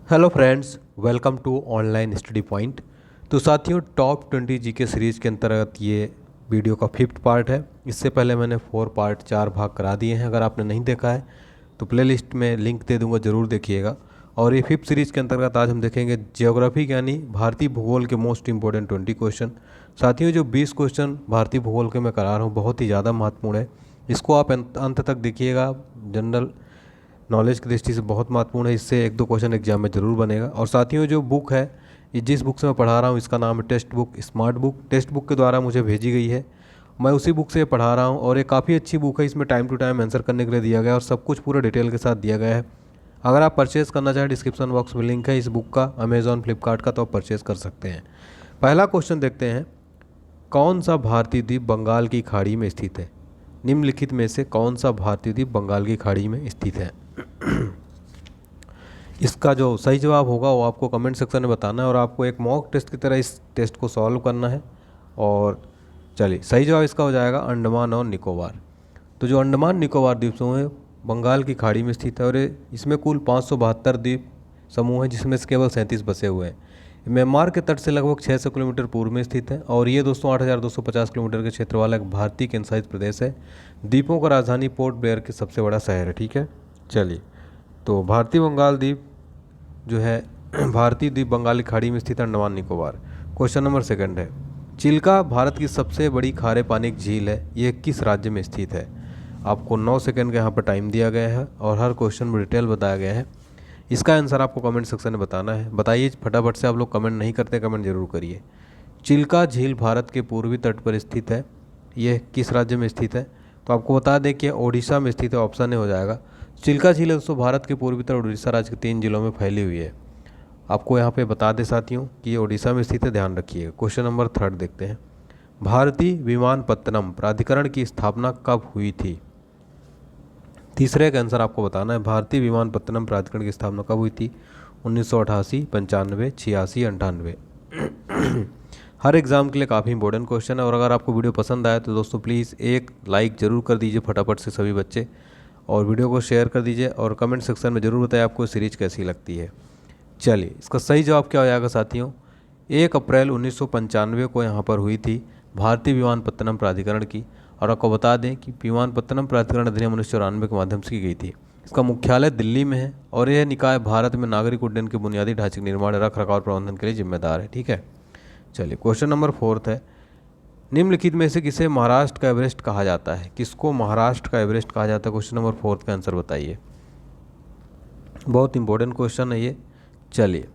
Hello friends, welcome to Online Study Point. तो साथियों, top 20 GK series के अंतर्गत ये वीडियो का 5th पार्ट है। इससे पहले मैंने 4 भाग करा दिए हैं। अगर आपने नहीं देखा है तो प्लेलिस्ट में लिंक दे दूंगा, ज़रूर देखिएगा। और ये 5th सीरीज़ के अंतर्गत आज हम देखेंगे ज्योग्राफी यानी भारतीय भूगोल के मोस्ट इंपॉर्टेंट 20 क्वेश्चन। साथियों, जो 20 क्वेश्चन भारतीय भूगोल के मैं करा रहा हूँ बहुत ही ज़्यादा महत्वपूर्ण है। इसको आप अंत तक देखिएगा। जनरल नॉलेज की दृष्टि से बहुत महत्वपूर्ण है। इससे 1-2 क्वेश्चन एग्जाम में ज़रूर बनेगा। और साथियों, जो बुक है, ये जिस बुक से मैं पढ़ा रहा हूँ इसका नाम है text book smart book. Text book के द्वारा मुझे भेजी गई है, मैं उसी बुक से पढ़ा रहा हूँ। और ये काफ़ी अच्छी बुक है। इसमें टाइम टू टाइम आंसर करने के लिए दिया गया है और सब कुछ पूरे डिटेल के साथ दिया गया है। अगर आप परचेज़ करना चाहें, डिस्क्रिप्शन बॉक्स में लिंक है इस बुक का, अमेज़ॉन फ्लिपकार्ट का, तो आप परचेज़ कर सकते हैं। पहला क्वेश्चन देखते हैं, कौन सा भारतीय द्वीप बंगाल की खाड़ी में स्थित है? निम्नलिखित में से कौन सा भारतीय द्वीप बंगाल की खाड़ी में स्थित है? इसका जो सही जवाब होगा वो आपको कमेंट सेक्शन में बताना है और आपको एक मॉक टेस्ट की तरह इस टेस्ट को सॉल्व करना है। और चलिए, सही जवाब इसका हो जाएगा अंडमान और निकोबार। तो जो अंडमान निकोबार द्वीप समूह है बंगाल की खाड़ी में स्थित है और इसमें कुल 572 द्वीप समूह हैं, जिसमें से केवल 37 बसे हुए हैं। म्यांमार के तट से लगभग 600 किलोमीटर पूर्व में स्थित है और ये दोस्तों 8,250 किलोमीटर के क्षेत्र वाला एक भारतीय केंद्रशासित प्रदेश है। द्वीपों का राजधानी पोर्ट ब्लेयर के सबसे बड़ा शहर है। ठीक है, चलिए। तो भारतीय बंगाल द्वीप जो है भारतीय द्वीप बंगाल की खाड़ी में स्थित अंडमान निकोबार। क्वेश्चन नंबर 2 है, चिल्का भारत की सबसे बड़ी खारे पानी की झील है, ये किस राज्य में स्थित है? आपको 9 सेकंड का यहाँ पर टाइम दिया गया है और हर क्वेश्चन में डिटेल बताया गया है। इसका आंसर आपको कमेंट सेक्शन में बताना है। बताइए फटाफट से, आप लोग कमेंट नहीं करते, कमेंट जरूर करिए। चिल्का झील भारत के पूर्वी तट पर स्थित है, यह किस राज्य में स्थित है? तो आपको बता दें कि ओडिशा में स्थित है, ऑप्शन ए हो जाएगा। चिल्का झील दोस्तों भारत के पूर्वी तट उड़ीसा राज्य के 3 जिलों में फैली हुई है। आपको यहाँ पे बता दें साथियों कि ये ओडिशा में स्थित है, ध्यान रखिएगा। क्वेश्चन नंबर 3 देखते हैं, भारतीय विमानपत्तनम प्राधिकरण की स्थापना कब हुई थी? तीसरे का आंसर आपको बताना है, भारतीय विमानपत्तनम प्राधिकरण की स्थापना कब हुई थी? 1988, 95, 86, 98। हर एग्ज़ाम के लिए काफ़ी इंपॉर्टेंट क्वेश्चन है। और अगर आपको वीडियो पसंद आए तो दोस्तों प्लीज़ एक लाइक ज़रूर कर दीजिए फटाफट से सभी बच्चे, और वीडियो को शेयर कर दीजिए और कमेंट सेक्शन में ज़रूर बताएं आपको सीरीज कैसी लगती है। चलिए, इसका सही जवाब क्या हो जाएगा साथियों? 1 अप्रैल 1995 को यहाँ पर हुई थी भारतीय विमानपत्तनम प्राधिकरण की। और आपको बता दें कि विमानपत्तनम प्राधिकरण अधिनियम 1994 के माध्यम से की गई थी। इसका मुख्यालय दिल्ली में है और यह निकाय भारत में नागरिक उड्डयन के बुनियादी ढांचे के निर्माण, रख रखाव और प्रबंधन के लिए जिम्मेदार है। ठीक है, चलिए। क्वेश्चन नंबर 4 है, निम्नलिखित में से किसे महाराष्ट्र का एवरेस्ट कहा जाता है? किसको महाराष्ट्र का एवरेस्ट कहा जाता है? क्वेश्चन नंबर 4 का आंसर बताइए। बहुत इंपॉर्टेंट क्वेश्चन है ये। चलिए,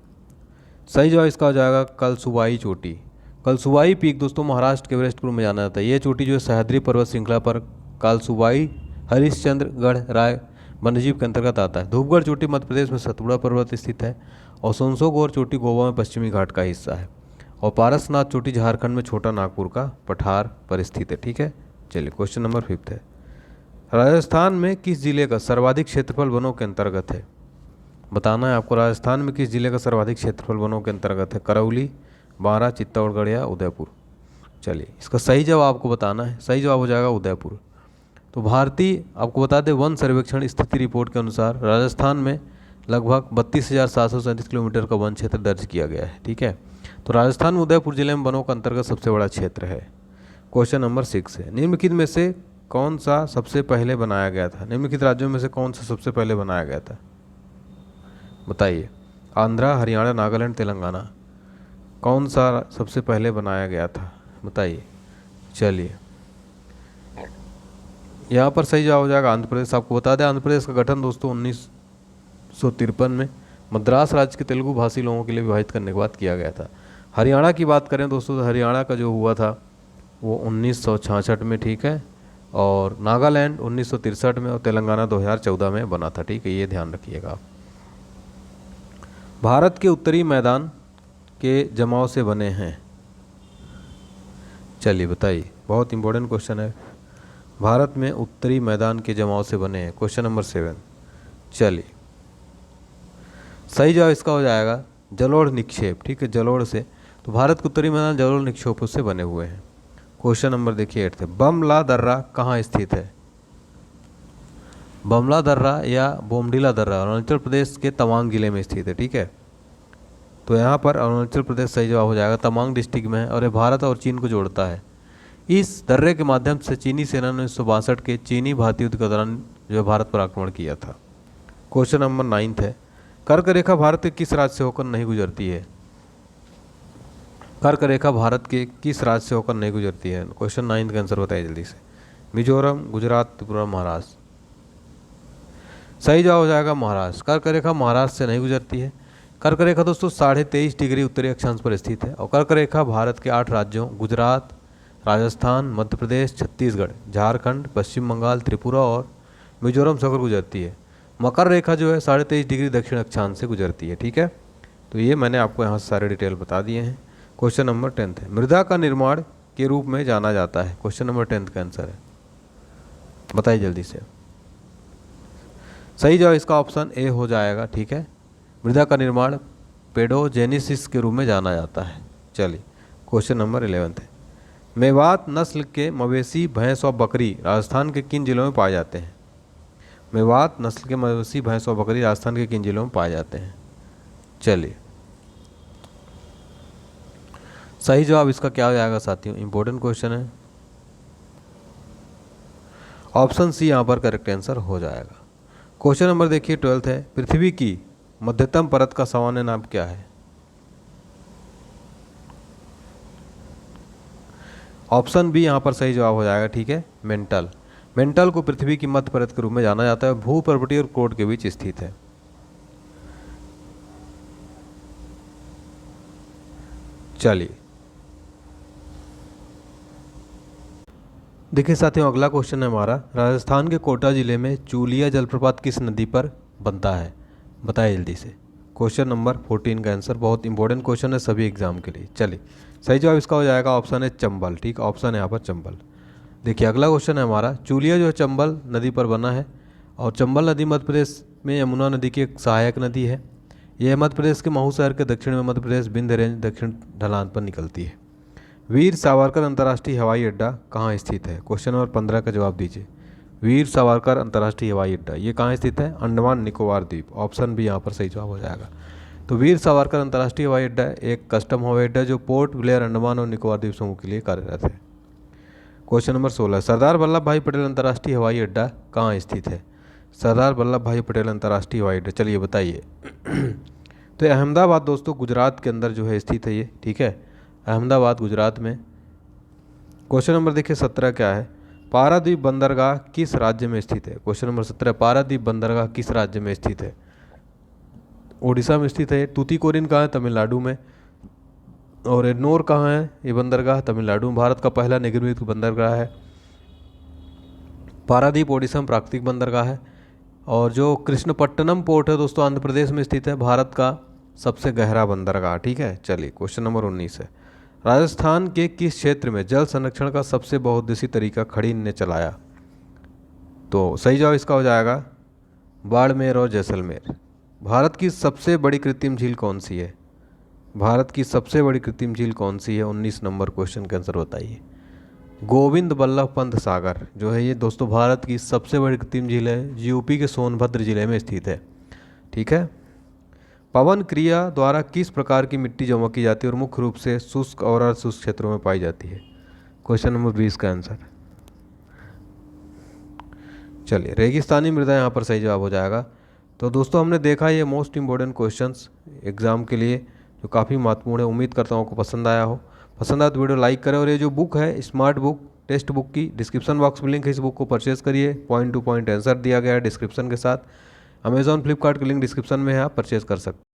सही जवाब इसका हो जाएगा कलसुबाई चोटी। कलसुबाई पीक दोस्तों महाराष्ट्र के एवरेस्ट ग्रुप में जाना जाता है। ये चोटी जो है सह्याद्री पर्वत श्रृंखला पर कलसुबाई हरिश्चंद्रगढ़ राय वन्यजीव के अंतर्गत आता है। धूपगढ़ चोटी मध्य प्रदेश में सतपुड़ा पर्वत स्थित है और सोनसोगौर चोटी गोवा में पश्चिमी घाट का हिस्सा है। और पारसनाथ चोटी झारखंड में छोटा नागपुर का पठार पर स्थित है। ठीक है, चलिए। क्वेश्चन नंबर 5 है, राजस्थान में किस जिले का सर्वाधिक क्षेत्रफल वनों के अंतर्गत है? बताना है आपको, राजस्थान में किस जिले का सर्वाधिक क्षेत्रफल वनों के अंतर्गत है? करौली, बारां, चित्तौड़गढ़ या उदयपुर? चलिए, इसका सही जवाब आपको बताना है। सही जवाब हो जाएगा उदयपुर। तो भारतीय, आपको बता दें, वन सर्वेक्षण स्थिति रिपोर्ट के अनुसार राजस्थान में लगभग 32,737 किलोमीटर का वन क्षेत्र दर्ज किया गया है। ठीक है, तो राजस्थान में उदयपुर जिले में वनों का अंतर्गत सबसे बड़ा क्षेत्र है। क्वेश्चन नंबर 6 है, निम्नलिखित में से कौन सा सबसे पहले बनाया गया था? निम्नलिखित राज्यों में से कौन सा सबसे पहले बनाया गया था? बताइए। आंध्रा, हरियाणा, नागालैंड, तेलंगाना, कौन सा सबसे पहले बनाया गया था? बताइए। चलिए, यहाँ पर सही जवाब हो जाएगा आंध्र प्रदेश। आपको बता दें, आंध्र प्रदेश का गठन दोस्तों 1953 में मद्रास राज्य के तेलुगु भाषी लोगों के लिए विभाजित करने के बाद किया गया था। हरियाणा की बात करें दोस्तों, तो हरियाणा का जो हुआ था वो 1966 में। ठीक है, और नागालैंड 1963 में और तेलंगाना 2014 में बना था। ठीक है, ये ध्यान रखिएगा आप। भारत के उत्तरी मैदान के जमाव से बने हैं। चलिए बताइए, बहुत इंपॉर्टेंट क्वेश्चन है। भारत में उत्तरी मैदान के जमाव से बने हैं। Question number 7। चलिए, सही जवाब इसका हो जाएगा जलोढ़ निक्षेप। ठीक है, जलोढ़ से। तो भारत के उत्तरी मैदान जलोढ़ निक्षेपों से बने हुए हैं। क्वेश्चन नंबर देखिए 8 है, बमला दर्रा कहाँ स्थित है? बमला दर्रा या बोमडीला दर्रा अरुणाचल प्रदेश के तवांग जिले में स्थित है। ठीक है, तो यहाँ पर अरुणाचल प्रदेश सही जवाब हो जाएगा, तवांग डिस्ट्रिक्ट में है और ये भारत और चीन को जोड़ता है। इस दर्रे के माध्यम से चीनी सेना ने 1962 के चीनी भारतीय युद्ध के दौरान जो है भारत पर आक्रमण किया था। क्वेश्चन नंबर 9 है, कर्क रेखा भारत के किस राज्य से होकर नहीं गुजरती है? कर्क रेखा भारत के किस राज्य से होकर नहीं गुजरती है? क्वेश्चन 9 का आंसर बताइए जल्दी से। मिजोरम, गुजरात, त्रिपुरा, महाराष्ट्र। सही जवाब हो जाएगा महाराष्ट्र। कर्क रेखा महाराष्ट्र से नहीं गुजरती है। कर्क रेखा दोस्तों 23.5 डिग्री उत्तरी अक्षांश पर स्थित है और कर्क रेखा भारत के 8 राज्यों गुजरात, राजस्थान, मध्य प्रदेश, छत्तीसगढ़, झारखंड, पश्चिम बंगाल, त्रिपुरा और मिजोरम से होकर गुजरती है। मकर रेखा जो है 23.5 डिग्री दक्षिण अक्षांश से गुजरती है। ठीक है, तो ये मैंने आपको यहाँ से सारे डिटेल बता दिए हैं। क्वेश्चन नंबर 10 है, मृदा का निर्माण के रूप में जाना जाता है। क्वेश्चन नंबर 10 का आंसर है, बताइए जल्दी से। सही जवाब इसका ऑप्शन ए हो जाएगा। ठीक है, मृदा का निर्माण पेडोजेनेसिस के रूप में जाना जाता है। चलिए क्वेश्चन नंबर 11 है, मेवात नस्ल के मवेशी, भैंस और बकरी राजस्थान के किन जिलों में पाए जाते हैं? मेवात नस्ल के मवेशी, भैंस और बकरी राजस्थान के किन जिलों में पाए जाते हैं? चलिए सही जवाब इसका क्या हो जाएगा साथियों, इंपॉर्टेंट क्वेश्चन है। ऑप्शन सी यहाँ पर करेक्ट आंसर हो जाएगा। क्वेश्चन नंबर देखिए 12 है, पृथ्वी की मध्यतम परत का सामान्य नाम क्या है? ऑप्शन बी यहाँ पर सही जवाब हो जाएगा। ठीक है, मेंटल। मेंटल को पृथ्वी की मध्य परत के रूप में जाना जाता है, भूपर्वतीय और क्रोड के बीच स्थित है। चलिए देखिए साथियों, अगला क्वेश्चन है हमारा, राजस्थान के कोटा जिले में चूलिया जलप्रपात किस नदी पर बनता है? बताइए जल्दी से। क्वेश्चन नंबर 14 का आंसर, बहुत इंपॉर्टेंट क्वेश्चन है सभी एग्जाम के लिए। चलिए सही जवाब इसका हो जाएगा ऑप्शन है चंबल। ठीक, ऑप्शन है यहाँ पर चंबल। देखिए अगला क्वेश्चन है हमारा, चूलिया जो है चंबल नदी पर बना है और चंबल नदी मध्य प्रदेश में यमुना नदी की एक सहायक नदी है। यह मध्य प्रदेश के महू शहर के दक्षिण में मध्य प्रदेश विंध्य रेंज दक्षिण ढलान पर निकलती है। वीर सावरकर अंतर्राष्ट्रीय हवाई अड्डा कहाँ स्थित है? क्वेश्चन नंबर 15 का जवाब दीजिए। वीर सावरकर अंतर्राष्ट्रीय हवाई अड्डा ये कहाँ स्थित है? अंडमान निकोबार द्वीप। ऑप्शन भी यहाँ पर सही जवाब हो जाएगा। तो वीर सावरकर अंतर्राष्ट्रीय हवाई अड्डा एक कस्टम हवाई अड्डा जो पोर्ट ब्लेयर अंडमान और निकोबार द्वीप समूह के लिए कार्यरत है। क्वेश्चन नंबर 16, सरदार वल्लभ भाई पटेल अंतर्राष्ट्रीय हवाई अड्डा कहाँ स्थित है? सरदार वल्लभ भाई पटेल अंतर्राष्ट्रीय हवाई अड्डा, चलिए बताइए। तो अहमदाबाद दोस्तों गुजरात के अंदर जो है स्थित है ये। ठीक है, अहमदाबाद गुजरात में। क्वेश्चन नंबर देखिए 17 क्या है, पारादीप बंदरगाह किस राज्य में स्थित है? क्वेश्चन नंबर 17, पारादीप बंदरगाह किस राज्य में स्थित है? ओडिशा में स्थित है। तूतीकोरिन कहाँ है? तमिलनाडु में। और एन्नोर कहाँ है? ये बंदरगाह तमिलनाडु में। भारत का पहला निगमित बंदरगाह है। पारादीप ओडिशा में प्राकृतिक बंदरगाह है। और जो कृष्णपट्टनम पोर्ट है दोस्तों आंध्र प्रदेश में स्थित है, भारत का सबसे गहरा बंदरगाह। ठीक है, चलिए क्वेश्चन नंबर 19 है, राजस्थान के किस क्षेत्र में जल संरक्षण का सबसे बहुउद्देशीय तरीका खड़ी ने चलाया? तो सही जवाब इसका हो जाएगा बाड़मेर और जैसलमेर। भारत की सबसे बड़ी कृत्रिम झील कौन सी है? भारत की सबसे बड़ी कृत्रिम झील कौन सी है? 19 नंबर क्वेश्चन का आंसर बताइए। गोविंद बल्लभ पंत सागर जो है ये दोस्तों भारत की सबसे बड़ी कृत्रिम झील है, यूपी के सोनभद्र जिले में स्थित है। ठीक है, पवन क्रिया द्वारा किस प्रकार की मिट्टी जमा की जाती है और मुख्य रूप से शुष्क और अर्धशुष्क क्षेत्रों में पाई जाती है? क्वेश्चन नंबर 20 का आंसर, चलिए रेगिस्तानी मृदा यहाँ पर सही जवाब हो जाएगा। तो दोस्तों हमने देखा ये मोस्ट इम्पोर्टेंट क्वेश्चंस एग्जाम के लिए जो काफ़ी महत्वपूर्ण है। उम्मीद करता हूँ आपको पसंद आया हो। पसंद आया तो वीडियो लाइक करें और ये जो बुक है स्मार्ट बुक टेक्स्ट बुक की डिस्क्रिप्शन बॉक्स में लिंक है, इस बुक को परचेज करिए। पॉइंट टू पॉइंट आंसर दिया गया है डिस्क्रिप्शन के साथ। अमेजॉन फ्लिपकार्ट का लिंक डिस्क्रिप्शन में है, आप परचेज कर सकते हैं।